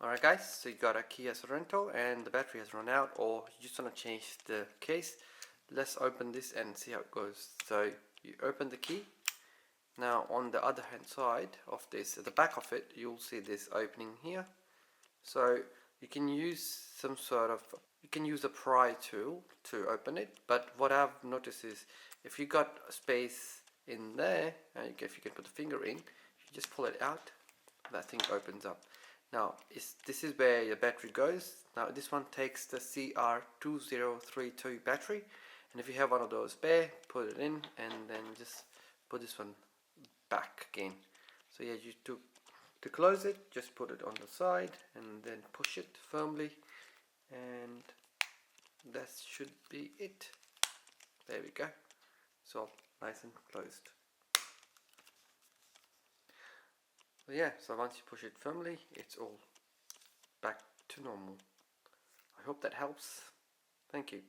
Alright guys, so you got a Kia Sorento and the battery has run out, or you just want to change the case. Let's open this and see how it goes. So you open the key. Now on the other hand side of this, at the back of it, you'll see this opening here. So you can use a pry tool to open it, but what I've noticed is if you got space in there, if you can put the finger in, you just pull it out, that thing opens up. Now this is where your battery goes. Now this one takes the CR2032 battery, and if you have one of those spare, put it in and then just put this one back again. So yeah, to close it, just put it on the side and then push it firmly, and that should be it. There we go. So nice and closed. So yeah, so once you push it firmly, it's all back to normal. I hope that helps. Thank you.